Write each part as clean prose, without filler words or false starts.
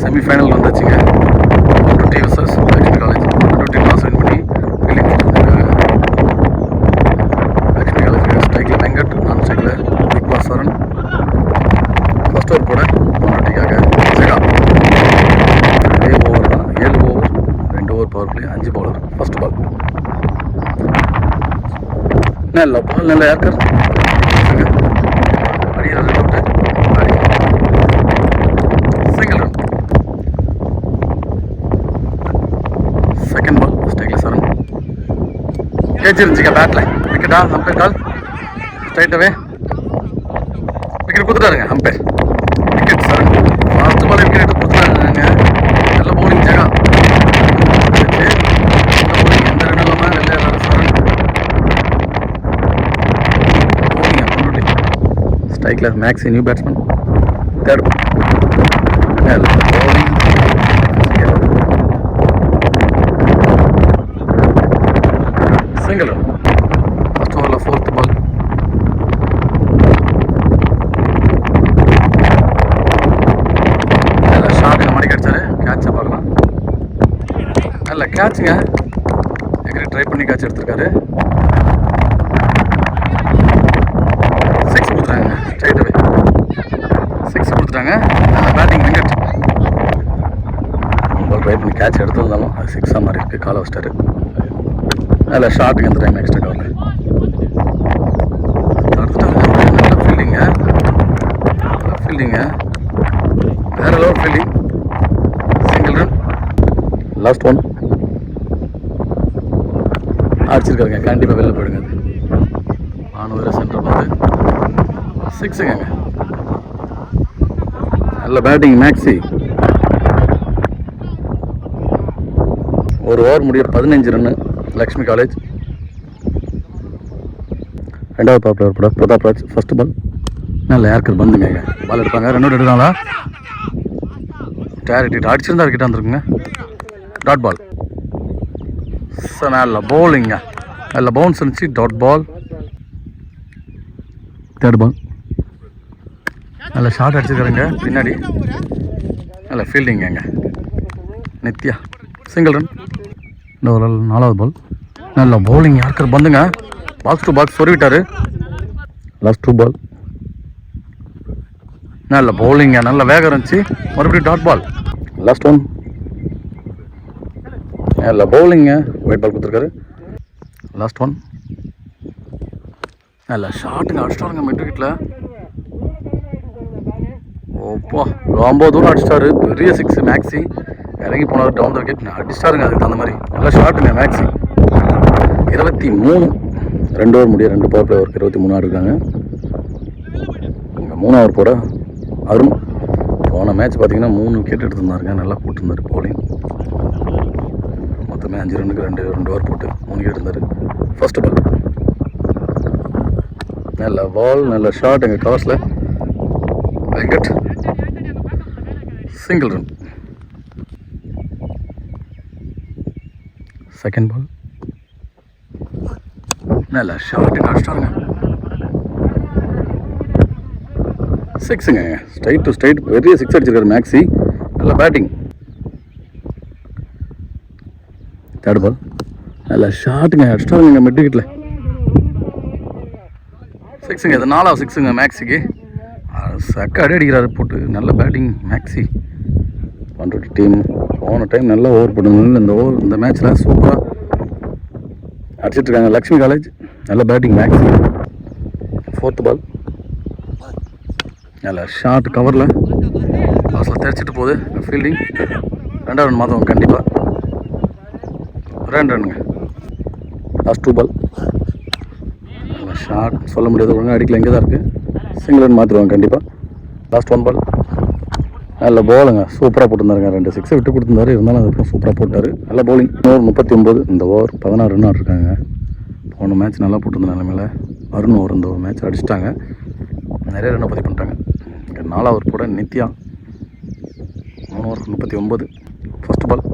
Semi-final வந்துச்சுங்க. 120 vs Lakshmi college. 120 toss win பண்ணி fielding கொடுத்துருக்காங்க. லக்ஷ்மி காலேஜ் ஸ்ட்ரைக்கில் வெங்கட், நான் ஸ்ட்ரைக்கில் big boss Charan. First over போட 120க்காக ஜெகா. அதே ஓவர் தான், 7 over 2 over power play, 5 bowler. First ball நல்ல பால், நல்ல ஏர்கர் அடிக்கிறார். Single run. செகண்ட் பால் ஸ்ட்ரைக்கில் சரண் கேச்சிருந்துச்சிங்க பேட்டில். விக்கெட்டா? அம்பேர் கால் ஸ்ட்ரைட்டாகவே விக்கெட் கொடுத்துட்டாருங்க அம்பேர். விக்கெட் சரண். ஃபர்ஸ்ட் பால் விக்கெட் எடுத்து கொடுத்துட்டாருங்க. நல்ல பவுலிங் ஜெகா. எந்த ரன் இல்லாமல் வெளியேறாரு சரண். பவுலிங் ஸ்ட்ரைக்கில் maxi new batsman. Third bowling single run. First over fourth ball. நல்ல ஷாட்டுங்க, மடி கடிச்சாரு. கேட்சை பார்க்கலாம். நல்ல கேட்சுங்க, எங்கே ட்ரை பண்ணி கேட்ச் எடுத்திருக்காரு. 6 கொடுத்துட்டாங்க ஸ்ட்ரைட்டாகவே. 6 கொடுத்துட்டாங்க. நல்ல பேட்டிங் வெங்கட். பால் ட்ரை பண்ணி கேட்ச் எடுத்திருந்தாலும் அது 6 மாதிரி இருக்குது. காலை வச்சிட்டாரு. நல்ல ஷாட்டுங்க இந்த டைம் எக்ஸ்ட்ரா கவரில். நல்ல ஃபீல்டிங்க, நல்ல ஃபீல்டிங்க, வேற level fielding. Single run. Last one அடிச்சிருக்காருங்க. கண்டிப்பாக வெளில போயிடுங்க. நானூறு சென்டர் பார்த்து 6ங்க. நல்ல பேட்டிங் மேக்ஸி. ஒரு ஓவர் முடிய 15 ரன்னு லக்ஷ்மி காலேஜ். ரெண்டாவது பவர் பிளேயர் போட பிரதாப் ராஜ். ஃபர்ஸ்ட் பால் நல்ல ஏர்கர் பந்துங்க. பால் எடுப்பாங்க. 2 எடுக்கிறாங்களா? டேரிட்டி அடிச்சிருந்தா கிட்ட வந்துருக்குங்க. Dot ball. நல்ல பவுலிங்க, நல்ல பவுன்ஸ் இருந்துச்சு. Dot ball. தேர்ட் பால் நல்ல ஷாட் அடிச்சிருக்காருங்க பின்னாடி. நல்ல ஃபீல்டிங்க நித்யா. Single run. இன்னொரு நாலாவது பால் நல்ல பவுலிங் யாருக்கார் பந்துங்க. பாக்ஸ் டு பாக்ஸ் சொருவிட்டாரு. லாஸ்ட் 2 பால் நல்ல பவுலிங்க, நல்ல வேகம் இருந்துச்சு. மறுபடியும் டாட் பால். லாஸ்ட் ஒன் நல்ல பவுலிங்க, ஒயிட் பால் கொடுத்துருக்காரு. லாஸ்ட் ஒன் நல்ல ஷாட்டுங்க, அடிச்சிட்டாருங்க மிட் விக்கெட்டில். ஓப்பா ரொம்ப தூரம் அடிச்சிட்டாரு. பெரிய 6 மேக்ஸி. இறங்கி போனார் டவுன் த விக்கெட். அடிச்சிட்டாருங்க. அதுக்கு தகுந்த மாதிரி நல்ல ஷாட்டுங்க மேக்ஸி. 23. 2 ஓவர் முடிய 2 பவர் பிளே ஓவருக்கு 23 ஆடுறாங்க. இங்கே 3 ஓவர் போட அருண். போன மேட்ச் பார்த்தீங்கன்னா 3 விக்கெட் எடுத்துருந்தாருங்க. நல்லா போட்டுருந்தார் பவுலிங். மொத்தமே 5 ரன்னுக்கு 2 ஓவர் போட்டு 3 விக்கெட் இருந்தார். ஃபர்ஸ்ட் பால் நல்ல பால், நல்ல ஷாட் எங்கள் கவர்ஸில். Venkat. Single run. Second ball நல்ல ஷாட்டுங்க, அடிச்சிட்டாருங்க. 6ங்க. ஸ்ட்ரைட் டு ஸ்ட்ரைட் பெரிய 6 அடிச்சிருக்காரு மேக்ஸி. நல்ல பேட்டிங். தேர்ட் பால் நல்ல ஷாட்டுங்க, அடிச்சிட்டாருங்க மிட் விக்கெட்டில். 6ங்க. இது 4வது 6ங்க மேக்ஸிக்கு. சக்க அடி அடிக்கிறாரு போட்டு. நல்ல பேட்டிங் மேக்ஸி. 120 டீம். போன டைம் நல்லா ஓவர் போட்டுருந்தாங்க. இந்த மேட்ச்சில் சூப்பராக அடிச்சிட்ருக்காங்க லக்ஷ்மி காலேஜ். நல்ல பேட்டிங் மேக்ஸி. ஃபோர்த் பால் நல்ல ஷார்ட் கவரில் லாஸ்ட்டில் தெரிச்சிட்டு போகுது. ஃபீல்டிங். 2வது ரன் மாதம் கண்டிப்பாக 2 ரன்னுங்க. லாஸ்ட் 2 பால் நல்ல ஷார்ட். சொல்ல முடியாது, ஒழுங்காக அடிக்கல. இங்கே தான் இருக்குது. சிங்கிள் ரன் மாற்றிடுவாங்க கண்டிப்பாக. லாஸ்ட் 1 பால் நல்ல பவுலுங்க. சூப்பராக போட்டிருந்தாருங்க. 2 6 விட்டு கொடுத்துருந்தாரு. இருந்தாலும் அதுக்கப்புறம் சூப்பராக போட்டார். நல்ல பவுலிங். ஓவர் 39. இந்த ஓவர் 16 ரன் ஆடிருக்காங்க. போன மேட்ச் நல்லா போட்டிருந்த நிலைமையில் அருண் ஓவர் இந்த ஒரு மேட்ச் அடிச்சிட்டாங்க. நிறைய ரன்னை பதிவு பண்ணிட்டாங்க. இங்கே 4வது ஓவர் போட நித்யா. 3 ஓவர் 39. ஃபர்ஸ்ட் பால்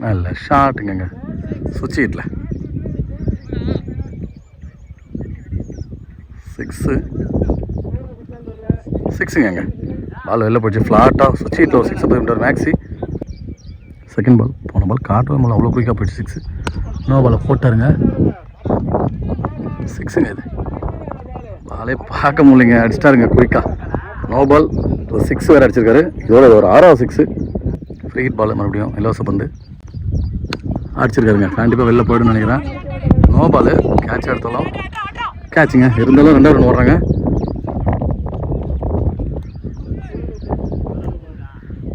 நல்ல ஷாட்டுங்க. சுவிட்ச் ஹிட்டில் 6 6ங்க. பால் வெளில போயிடுச்சு ஃப்ளாட்டாக சுவிட்சில் ஒரு 6 போய் மேக்ஸி. செகண்ட் பால் போன பால் காட்டவே மேலே அவ்வளோ குயிக்காக போயிடுச்சு 6. இன்னொரு பாலை போட்டாருங்க 6ங்க. இது பாலே பார்க்க முடியலைங்க, அடிச்சிட்டாருங்க குயிக்காக. நோ பால் ஒரு 6 வேறு அடிச்சிருக்காரு. இதோட ஒரு 6வது 6. ஃப்ரீ ஹிட் பால் மறுபடியும் இலவச பந்து அடிச்சிருக்காருங்க. கண்டிப்பாக வெளில போய்டுன்னு நினைக்கிறேன். நோ பால் கேட்ச் எடுத்தாலும் கேட்சுங்க, இருந்தாலும் 2 ரன் ஓடுறாங்க.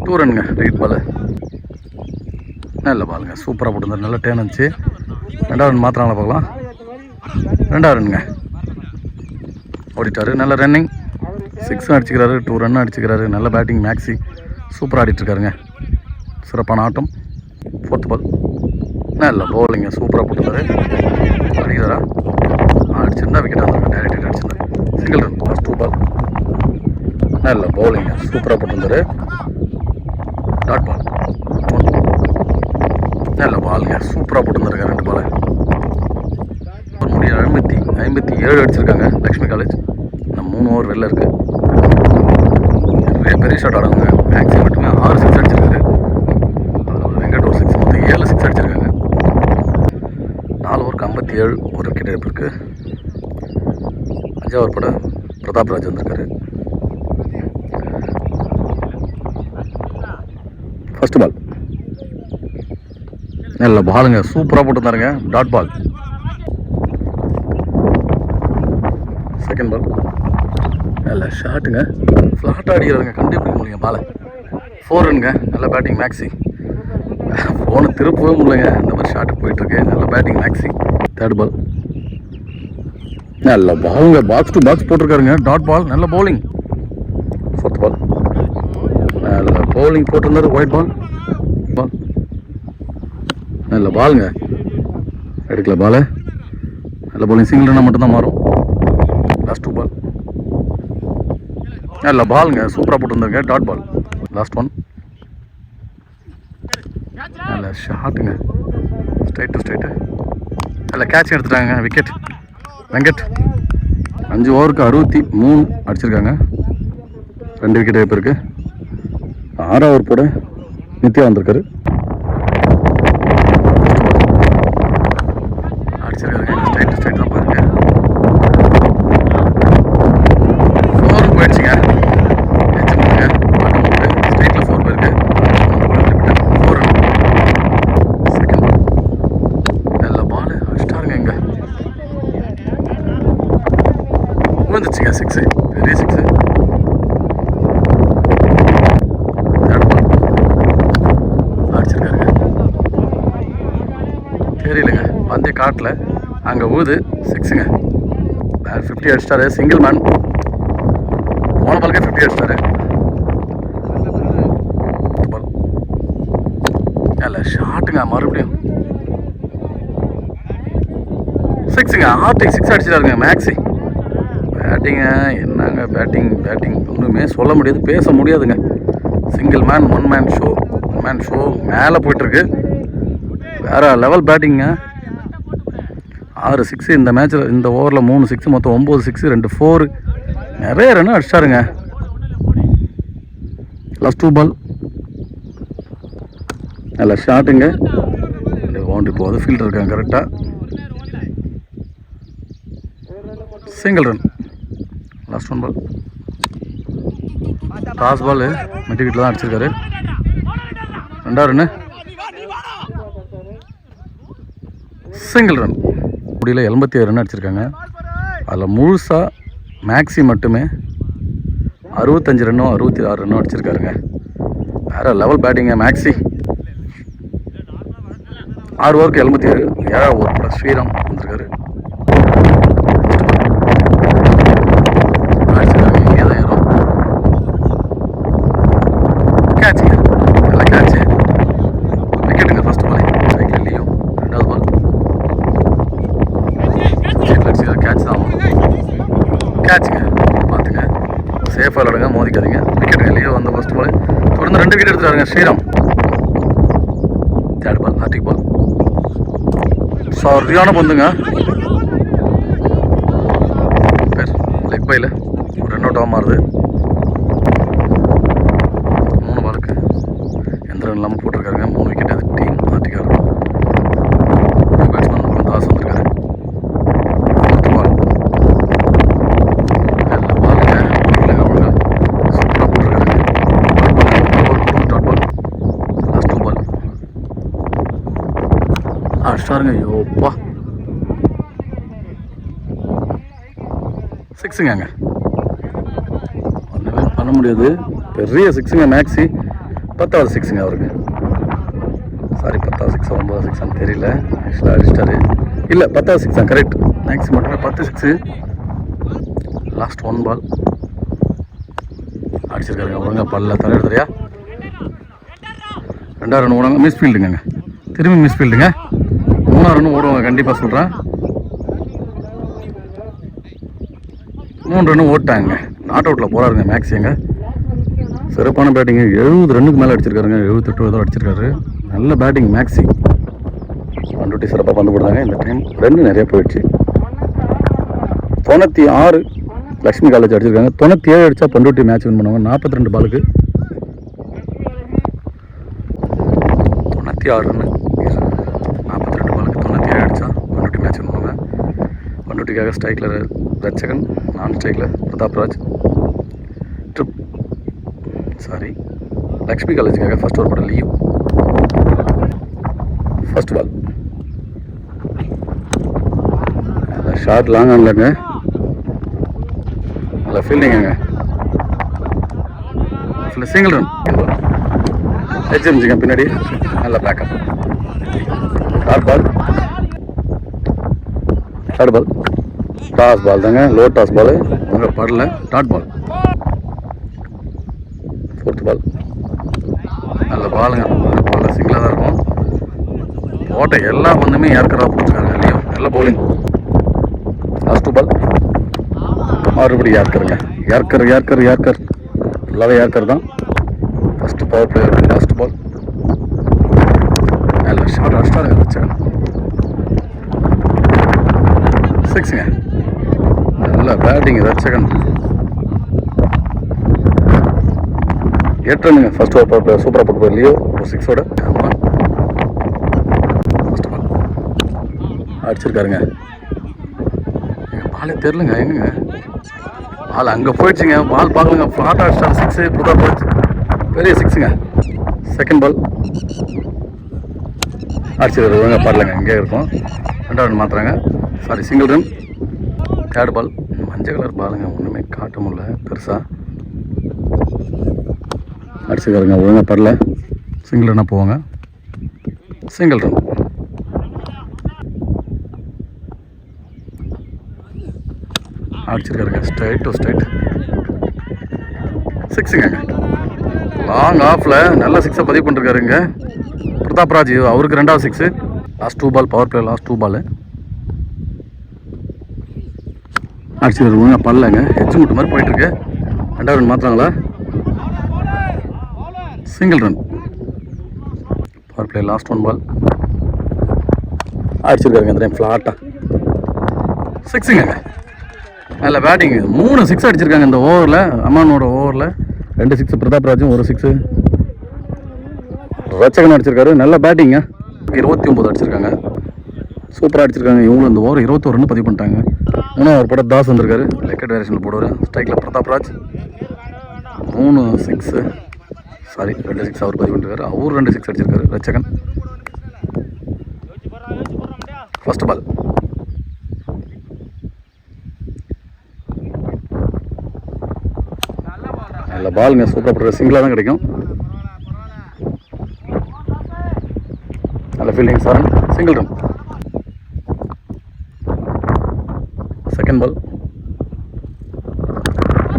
2 ரன்னுங்க ரைட் பால். நல்ல பாலுங்க, சூப்பராக போட்டுருந்தார். நல்ல டேன் இருந்துச்சு. 2வது ரன் மாத்திராங்களா பார்க்கலாம். 2வது ரன்னுங்க ஓடிட்டார். நல்ல ரன்னிங் 6 அடிச்சுக்கிறாரு, 2 ரன் அடிச்சுக்கிறாரு. நல்ல பேட்டிங் மேக்ஸி, சூப்பராக ஆடிட்டுருக்காருங்க. சிறப்பான ஆட்டம். 4th பால் நல்ல பவுலிங்க, சூப்பராக போட்டுருந்தாரு. அடிக்கிறாரா? அடிச்சிருந்தா விக்கெட் வந்துருக்கு. டைரக்ட் அடிச்சிருந்தார். Single run. லாஸ்ட் 2 பால் நல்ல பவுலிங்க, சூப்பராக போட்டுருந்தாரு. டாட் பால் நல்ல பாலுங்க, சூப்பராக போட்டுருந்தாருங்க. 2 பால் ஒரு முடிய 57 அடிச்சிருக்காங்க லக்ஷ்மி காலேஜ். இன்னும் 3 ஓவர் வெளில இருக்குது. பெரிய ஷாட் ஆடுவாங்க. மேக்ஸி மட்டுமே 6 6 அடிச்சிருக்காரு. அதில் வெங்கட் ஒரு 6, மொத்தம் 7 6 அடிச்சிருக்காங்க. 4 ஓவருக்கு 57 ஒரு விக்கெட் இழப்பு இருக்குது. 5வது பட பிரதாப் ராஜ் வந்திருக்காரு. ஃபர்ஸ்ட் பால் நல்ல பாலுங்க, சூப்பராக போட்டுருந்தாருங்க. Dot ball. செகண்ட் பால் நல்ல ஷாட்டுங்க, ஃப்ளாட்டாக அடிக்கிறாருங்க. கண்டிப்பாக முடியுங்க பாலை. 4 ரன்ங்க. நல்ல பேட்டிங் மேக்ஸி. ஃபோனை திருப்பவே முடியலைங்க, இந்த மாதிரி ஷாட்டுக்கு போயிட்டுருக்கு. நல்ல பேட்டிங் மேக்ஸி. 3rd பால் நல்ல பாலுங்க, பாக்ஸ் டு பாக்ஸ் போட்டிருக்காருங்க. Dot ball. நல்ல பவுலிங். 4th பால் நல்ல பவுலிங் போட்டிருந்தாரு. White ball. பால் நல்ல பாலுங்க, எடுக்கல பால். நல்ல பவுலிங். சிங்கிள் ரன்னாக மட்டும்தான் மாறும். லாஸ்ட் 2 பால் நல்ல பாலுங்க, சூப்பராக போட்டுருந்தாருங்க. Dot ball. லாஸ்ட் 1 நல்ல ஷாட்டுங்க, ஸ்ட்ரைட்டு நல்ல கேட்ச் எடுத்துட்டாங்க. விக்கெட். வெங்கட் 5 ஓவருக்கு 63 அடிச்சிருக்காங்க. 2 விக்கெட் இழப்பு இருக்குது. 6வது ஓவர் போட நித்யா வந்திருக்காரு. அடிச்சிருக்காருங்க. ஸ்ட்ரைட் தான் பாருங்க. 4 போயிடுச்சுங்க. ஸ்ட்ரைட்டில் 4 போயிருக்கு. 4 ரன். செகண்ட் பால் நல்ல பால் அடிச்சிட்டாருங்க. இங்கே விழுந்துச்சுங்க 6, பெரிய 6. 3rd பால் அடிச்சிருக்காருங்க. தெரியலங்க, பந்தே காட்டில் அங்கே ஊது 6ங்க. 50 அடிச்சிட்டாரு. Single man. போன பாலுக்கே 50 அடிச்சிட்டாரு. பால் நல்ல ஷாட்டுங்க, மறுபடியும் 6ங்க. Arctic 6 அடிச்சிட்டாருங்க maxi. பேட்டிங்க என்னங்க, பேட்டிங் ஒன்றுமே சொல்ல முடியாது, பேச முடியாதுங்க. சிங்கிள் மேன், 1 மேன் ஷோ மேலே போயிட்டுருக்கு. வேறு லெவல் பேட்டிங்க. 6 6 இந்த மேட்ச்சில். இந்த ஓவரில் 3 6, மொத்தம் 9 6, 2 4. நிறைய ரன் அடிச்சிட்டாருங்க. லாஸ்ட் 2 பால் நல்ல ஷாட்டுங்க. பவுண்டரி போகுது. ஃபீல்டர் இருக்காங்க கரெக்டாக. Single run. லாஸ்ட் 1 பால் டாஸ் பால் மெட்டிக்கிட்ட தான் அடிச்சிருக்காரு. 2வது ரன்னு. Single run. முடியல 87 ரன் அடிச்சிருக்காங்க. அதில் முழுசாக மேக்ஸி மட்டுமே 65 ரன்னும் 66 ரன்னும் அடிச்சிருக்காருங்க. வேறு லெவல் பேட்டிங்க மேக்ஸி. 6 ஓவருக்கு 77. 7வது ஓவர் கூட ஸ்ரீராம் வந்திருக்காரு. இங்கே தான் ஏறும். கேட்சுங்க, நல்ல கேட்சு. விக்கெட்டுங்க. ஃபர்ஸ்ட் பால் சைக்கிள் லியோ. 2வது பால் கேட்ச் தான். கேட்சுங்க, பார்த்துங்க, சேஃபாக விளாடுங்க, மோதிக்காதீங்க. விக்கெட்டுங்க. லியோ வந்த ஃபர்ஸ்ட் பால். தொடர்ந்து 2 விக்கெட் எடுத்துட்டாருங்க Sriram. 3rd ball Hardik ball. சரியான பந்துங்க. லெக் பையில் ஒரு ரன் அவுட்டாக மாறுது. இல்லாமல் போட்டிருக்காருங்க. 3 விக்கெட். அது டீம் ஆர்டிகா இருக்கும். பேட்ஸ்மேன் பக்கம் தாஸ் வந்திருக்காரு. 4th ball. நல்ல பாலுங்க. இல்லைங்க அவங்க சூப்பராக போட்டிருக்காருங்க. Dot ball. லாஸ்ட் 2 பால். அடிச்சாருங்க. யோப்பா 6ங்க. ஒன்றுமே பண்ண முடியாது. பெரிய 6ங்க. மேக்ஸி 10வது 6ங்க அவருக்கு. சாரி 10வது 6 9வது 6 தெரியல. ஆக்சுவலாக அடிச்சிட்டாரு. இல்லை 10வது 6 தான் கரெக்ட். மேக்ஸி மட்டுமே 10 6. Last 1 ball. அடிச்சிருக்காருங்க. ஒழுங்கா பல்ல தலை எடுத்துறியா. 2 ரன் ஓடுவாங்க. மிஸ் ஃபீல்டுங்க. திரும்பி மிஸ் ஃபீல்டுங்க. 3 ரன் ஓடுவாங்க கண்டிப்பாக சொல்கிறேன். 3 ரன் ஓட்டாங்க. நாட் அவுட்டில் போகிறாருங்க மேக்ஸிங்க. சிறப்பான பேட்டிங்கு. 70 ரன்னுக்கு மேலே அடிச்சிருக்காருங்க. 78 ஏதோ அடிச்சிருக்காரு. நல்ல பேட்டிங் மேக்ஸி. பண்ருட்டி சிறப்பாக பந்து போடுறாங்க. இந்த டைம் ரன் நிறைய போயிடுச்சு. 96 லக்ஷ்மி காலேஜ் அடிச்சிருக்காங்க. 97 அடித்தா பண்ருட்டி மேட்ச் வின் பண்ணுவாங்க. 42 பாலுக்கு 96 ரன்னு. 42 பாலுக்கு 97 அடித்தா பண்ருட்டி மேட்ச் வின் பண்ணுவாங்க. பண்ருட்டிக்காக ஸ்ட்ரைக்கில் ரட்சகன், நான் ஸ்ட்ரைக்கில் பிரதாப்ராஜ். சாரி லக்ஷ்மி காலேஜுக்காக ஃபர்ஸ்ட் ஓவர் போட்ட லீவ். First ball. ஷார்ட் லாங் ஆன்லங்க. நல்ல ஃபீல்டிங்க. Single run. ஹெச்எம்ஜிங்க பின்னாடி நல்ல backup. Dot ball. Dot ball. Toss ball தாங்க. Low toss ball. அங்கே படல. Dot ball. 4th ball. நல்ல பாலுங்க. பால் சிங்கிளாக தான் இருக்கும். போட்ட எல்லா பந்துமே ஏற்கராக போட்டுருக்காங்க இல்லையோ. நல்ல பவுலிங். லாஸ்ட் 2 பால். மறுபடியும் ஏற்கர் ஃபுல்லாகவே ஏற்கர் தான். First power player. Last ball. நல்ல ஷார்ட் அடிச்சிட்டாருங்க வச்சுக்கணும். 6ங்க. நல்ல பேட்டிங் ரட்சகன். 8 ரன்னுங்க. ஃபர்ஸ்ட் ஓவர் பவர் பிளேயர் சூப்பராக போட்டு போய் லியோ ஒரு 6ஓட. First ball அடிச்சிருக்காருங்க. பாலே தெரிலங்க. எங்கங்க பால் அங்கே போயிடுச்சுங்க. பால் பார்க்கலங்க. ஃப்ளாட் அடிச்சிட்டாரு. 6 புதா போயிடுச்சு. பெரிய 6ங்க. செகண்ட் பால் அடிச்சிருக்காரு. ஒழுங்காக பாடலங்க. இங்கே இருக்கும். 2 ரன் மாற்றுறாங்க. Sorry single run. 3rd ball. மஞ்சள் கலர் பாலுங்க. ஒன்றுமே காட்ட முடியல பெருசாக. அடிச்சுக்காருங்க. ஒழுங்காக படல. சிங்கிள் ரன்னாக போவாங்க. Single run. அடிச்சிருக்காருங்க. Straight to straight. 6ங்க. லாங் ஆஃபில் நல்ல 6 பதிவு பண்ணிருக்காருங்க பிரதாப்ராஜ். அவருக்கு 2வது 6. Last 2 ball. Power play last 2 ball. அடிச்சுக்காரு. ஒழுங்காக படலங்க. ஹெச் முட்டு மாதிரி போயிட்டுருக்கு. 2வது ரன் மாற்றுறாங்களா. Single run. Power play last 1 ball. அடிச்சிருக்காருங்க. இந்த டைம் ஃப்ளாட்டாக 6ங்க. நல்ல பேட்டிங். 3 6 அடிச்சிருக்காங்க இந்த ஓவரில். அம்மானோட ஓவரில் 2 6. பிரதாப்ராஜும் 1 6. ரட்சகன் அடிச்சிருக்காரு. நல்ல பேட்டிங்க. 29 அடிச்சிருக்காங்க. சூப்பராக அடிச்சிருக்காங்க. இவங்களும் இந்த ஓவர் 21 ரன் பதிவு பண்ணிட்டாங்க. 3வது படம் தாஸ் வந்திருக்காரு. லெக்கெட் வேரியேஷனில் போடுவார். ஸ்ட்ரைக்கில் பிரதாப்ராஜ் 3 6. சாரி 2 6 அவர் பதிவு பண்ணிருக்காரு. அவர் 2 6 அடிச்சிருக்காரு ரட்சகன். First ball. நல்ல பாலுங்க. சூப்பராக போடுற. சிங்கிளாக தான் கிடைக்கும். நல்ல ஃபீல்டிங். சாரன் சிங்கிள் ரன். Second ball.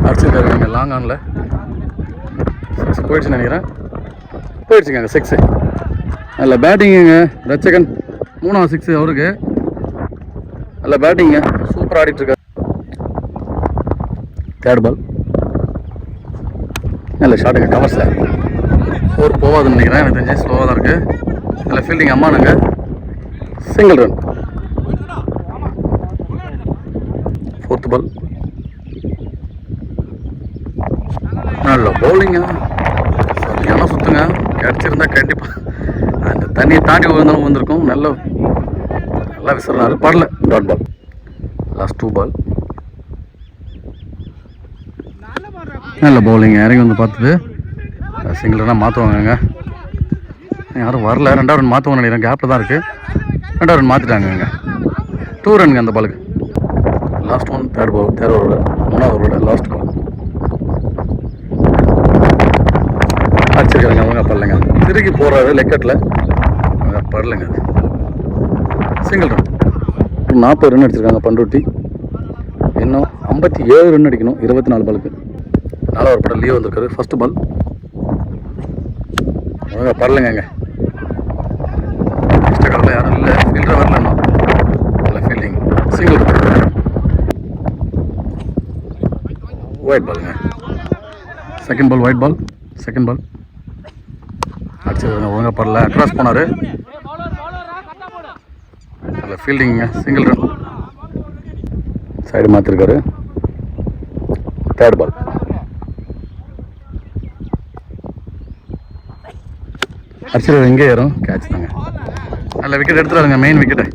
அடிச்சிருக்காரு லாங் ஆனில். 6 போயிடுச்சுன்னு நினைக்கிறேன். போயிடுச்சுங்க 6. நல்ல பேட்டிங்குங்க. ரட்சகன் 3வது 6 அவருக்கு. நல்ல பேட்டிங்க. சூப்பராக ஆடிட்டுருக்காரு. 3rd ball. நல்ல ஷாட்டுங்க. கவர்ஸில் 4 போகாதுன்னு நினைக்கிறேன். எனக்கு தெரிஞ்சு ஸ்லோவாக தான் இருக்குது. நல்ல ஃபீல்டிங். அம்மானுங்க. Single run. 4th ball. நல்ல பவுலிங்க. சரியான சுத்துங்க. கிடச்சிருந்தா கண்டிப்பாக அந்த தண்ணியை தாண்டி விழுந்தாலும் வந்திருக்கும். நல்லா விசிறாரு, படல. Dot ball. Last 2 ball. நல்ல பவுலிங். இறங்கி வந்து பார்த்தது சிங்கிள் ரன்னாக மாற்றுவாங்க. யாரும் வரல. 2வது ரன் மாற்றுவாங்க நினைக்கிறேன். கேப்பில் தான் இருக்குது. 2வது ரன் மாற்றிட்டாங்க. 2 ரன்ங்க அந்த பாலுக்கு. Last one. தேர்ட் ஓவரோட 3வது ஓவரோட லாஸ்ட் பால். அடிச்சிருக்காங்க அவங்க. படலைங்க. திருக்கி போகிறாரு லெக்கெட்டில். அவங்க படலைங்க. Single run. 40 ரன் அடிச்சிருக்காங்க பண்ருட்டி. இன்னும் 57 ரன் அடிக்கணும் 24 பாலுக்கு. 4வது படம் லீவ் வந்திருக்காரு. First ball. அவங்க படலைங்க. நெக்ஸ்ட் காலில் யாரும் இல்லை. ஃபீல்டர் வரல. நல்ல ஃபீல்டிங். Single run. ஒயிட் பாலுங்க. Second ball wide ball. Second ball அடிச்சிருக்காங்க. ஒழுங்காக படல. அக்ராஸ் போனார். நல்ல ஃபீல்டிங்க. Single run. சைடு மாற்றிருக்காரு. Third ball. அடிச்சிருக்காரு. எங்கே ஏறும். கேட்ச் தாங்க. நல்ல விக்கெட் எடுத்துட்டாருங்க. மெயின் விக்கெட்டை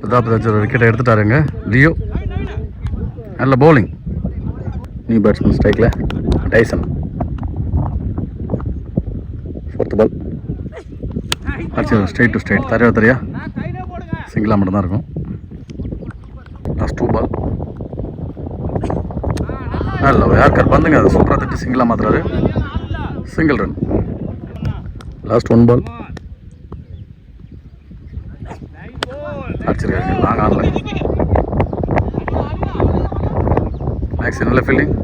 பிரதாப் ராஜர் விக்கெட்டை எடுத்துட்டாருங்க. லியோ நல்ல பவுலிங். நியூ பேட்ஸ்மேன் ஸ்ட்ரைக்கில் டைசன். 4th ball. அடிச்சு ஸ்ட்ரைட் டு ஸ்ட்ரைட். தரையா சிங்கிளாக மட்டும்தான் இருக்கும். Last 2 ball. நல்ல யாருக்கார் பந்துங்க. அது சூப்பராக தட்டி சிங்கிளாக மாற்றுறாரு. Single run. Last 1 ball. அடிச்சிருக்காங்க. லாங் ஆனில். மேக்ஸி நல்ல ஃபீல்டிங்.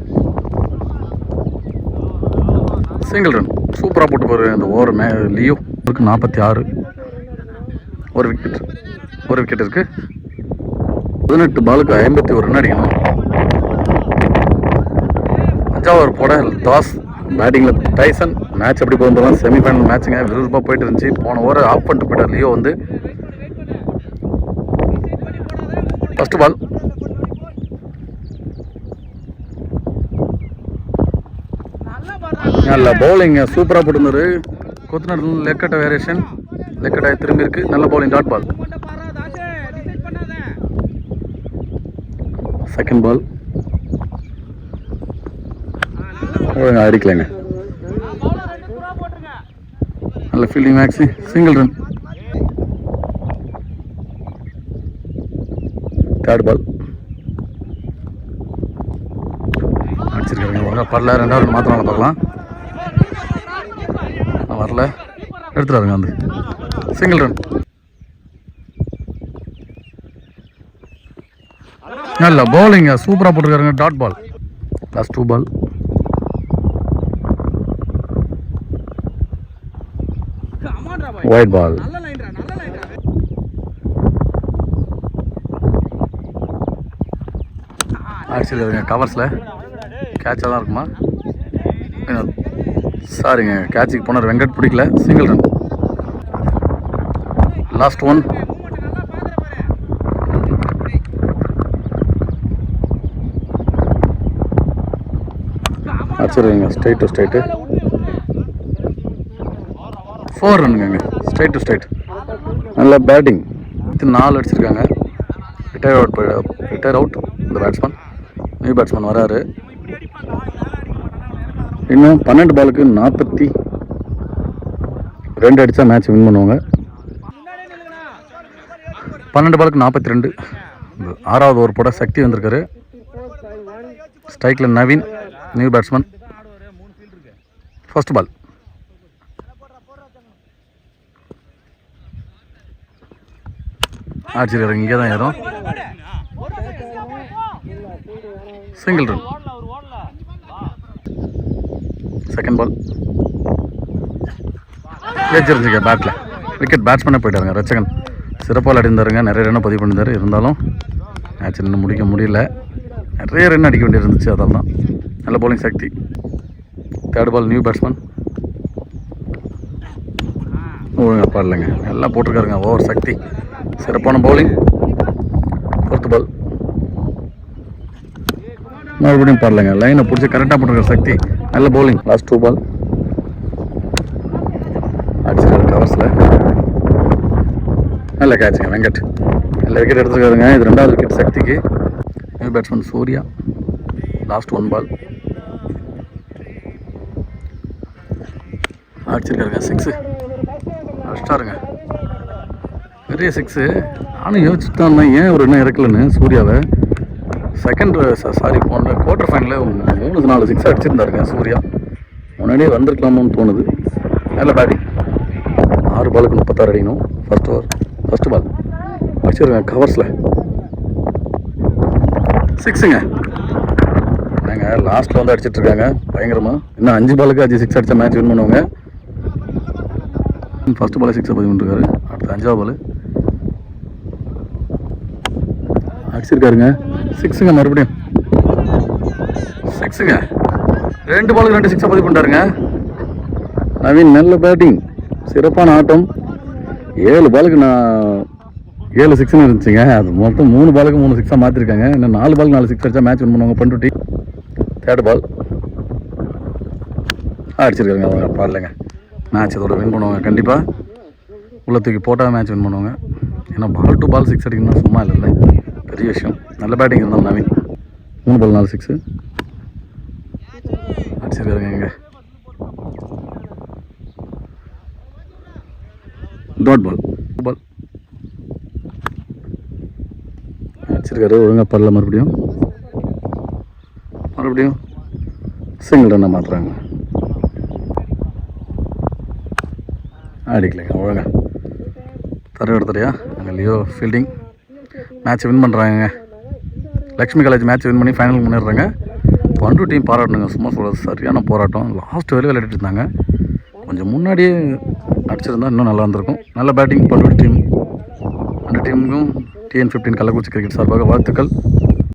Single run. சூப்பராக போட்டு போகிற அந்த ஓவர். லியோ இருக்கு. 46. ஒரு விக்கெட் இருக்குது. 18 பாலுக்கு 51 ரன் அடிக்கணும். 5வது ஓவர் போட தாஸ் பேட்டிங்கில். டைசன். மேட்ச் எப்படி போகிறோம். செமிஃபைனல் மேட்சுங்க. விறுவிறுப்பாக போயிட்டு இருந்துச்சு. போன ஓவர் ஆஃப் பண்ணிட்டு போயிட்டார் லியோ வந்து. First ball. நல்ல பவுலிங். சூப்பராக போட்டுருந்தாரு. கொத்துநாடு லெக்கட்ட வேரியேஷன். லெக்கட்டாக திரும்பி இருக்கு. நல்ல bowling. Dot ball. Second ball. அடிக்கலைங்க. நல்ல fielding Maxi. Single run. Third ball. அடிச்சிருக்காருங்க. படல. 2வது ரன் மாத்திரம் பார்க்கலாம். வரல. எடுத்துறாருங்க வந்து. Single run. நல்ல பவுலிங். சூப்பராக போட்டுருக்காருங்க. Dot ball. Last 2 ball. Wide ball. அடிச்சிருக்காருங்க. கவர்ஸில் கேட்சாக தான் இருக்குமா. சாரிங்க. கேட்சுக்கு போனார். வெங்கட் பிடிக்கல. Single run. லாஸ்ட் 1. அடிச்சிருங்க. Straight to straight. 4 ரன்னுங்க. Straight to straight. நல்ல பேட்டிங். 4 அடிச்சிருக்காங்க. ரிட்டையர் அவுட் இந்த பேட்ஸ்மேன். நியூ பேட்ஸ்மேன் வராரு. இன்னும் 12 பாலுக்கு 42 அடித்தா மேட்ச் வின் பண்ணுவாங்க. 12 பாலுக்கு 42. 6வது ஓவர் போட சக்தி வந்திருக்காரு. ஸ்ட்ரைக்கில் Naveen. New batsman. First ball. அடிச்சிருக்காரு. இங்கே தான் ஏறும். Single run. Second ball. ஜெயிச்சிருந்துங்க பேட்டில். விக்கெட் பேட்ஸ்மேனே போயிட்டாருங்க. ரச்சகன் சிறப்பாக அடிந்தாருங்க. நிறைய ரன்னை பதிவு பண்ணியிருந்தார். இருந்தாலும் மேட்ச் இன்னும் முடிக்க முடியல. நிறைய ரன் அடிக்க வேண்டியது இருந்துச்சு. அதால் தான். நல்ல bowling Sakthi. Third ball. New batsman. ஒழுங்காக பாடலைங்க. எல்லாம் போட்டிருக்காருங்க. ஓவர் சக்தி. சிறப்பான பவுலிங். 4th பால். மறுபடியும் பாடலைங்க. லைனை பிடிச்சி கரெக்டாக போட்டிருக்காரு சக்தி. நல்ல பவுலிங். லாஸ்ட் 2 பால். கவர்ஸில். நல்ல கேட்சுங்க வெங்கட். நல்ல விக்கெட் எடுத்துருக்காருங்க. இது 2வது விக்கெட் சக்திக்கு. New batsman Surya. Last 1 ball அடிச்சிருக்காருங்க. 6 அடிச்சிட்டாருங்க. பெரிய 6. நானும் யோசிச்சுட்டு தான் இருந்தேன் ஏன் ஒரு இன்னும் இறக்கலன்னு சூர்யாவை. போன குவார்டர் ஃபைனலில் 3-4 6 அடிச்சிருந்தாருங்க சூர்யா. முன்னாடியே வந்திருக்கலாமோன்னு தோணுது. நல்ல பேட்டிங். 6 பாலுக்கு 36 அடிக்கணும். ஃபர்ஸ்ட் பால் அடிச்சிருக்காங்க கவர்ஸில். 6ங்க. என்னங்க லாஸ்ட்டில் வந்து அடிச்சிட்ருக்காங்க பயங்கரமாக. இன்னும் 5 பாலுக்கு 5 6 அடித்தா மேட்ச் வின் பண்ணுவாங்க. ஃபர்ஸ்ட் பால் 6 பதிவு பண்ணிருக்காரு. அடுத்து 5வது பால் அடிச்சிருக்காருங்க. 6ங்க. மறுபடியும் 6ங்க. 2 பாலுக்கு 2 6 பதிவு பண்ணிட்டாருங்க நவீன். நல்ல பேட்டிங், சிறப்பான ஆட்டம். 7 பாலுக்கு 7 6ன்னு இருந்துச்சுங்க. அது மொத்தம் 3 பாலுக்கு 3 6 மாற்றிருக்காங்க. இன்னும் 4 பாலுக்கு 4 6 அடித்தா மேட்ச் வின் பண்ணுவாங்க. பண்ருட்டி 3rd பால் அடிச்சிருக்காங்க. அவங்க பாடலைங்க. மேட்ச் இதோட வின் பண்ணுவாங்க கண்டிப்பாக. உள்ள தூக்கி போட்டால் மேட்ச் வின் பண்ணுவாங்க. ஏன்னா பால் டு பால் 6 அடிக்கணும்னா சும்மா இல்லைல்ல, பெரிய விஷயம். நல்ல பேட்டிங் இருந்தால் நவீன். 3 பால் 4 6 அடிச்சிருக்காருங்க. இங்கே டாட் பால் அடிச்சிருக்காரு. ஒழுங்காக படல. மறுபடியும் சிங்கிள் ரன்னை மாற்றுறாங்க. அடிக்கலைங்க ஒழுங்கா. தரையா அங்கே லியோ ஃபீல்டிங். மேட்ச் வின் பண்ணுறாங்க. லக்ஷ்மி காலேஜ் மேட்ச் வின் பண்ணி ஃபைனல் முன்னேறாங்க. பண்ரு டீம் பாராட்டணுங்க. சும்மா சொல்கிறது சரியான போராட்டம். லாஸ்ட் வரையும் விளையாடிட்டு இருந்தாங்க. கொஞ்சம் முன்னாடியே அடிச்சிருந்தா இன்னும் நல்லா இருந்திருக்கும். நல்ல பேட்டிங் பண்ரு டீம். அந்த டீமுக்கும் TN15 கள்ளக்குறிச்சி கிரிக்கெட் சார்பாக வாழ்த்துக்கள்.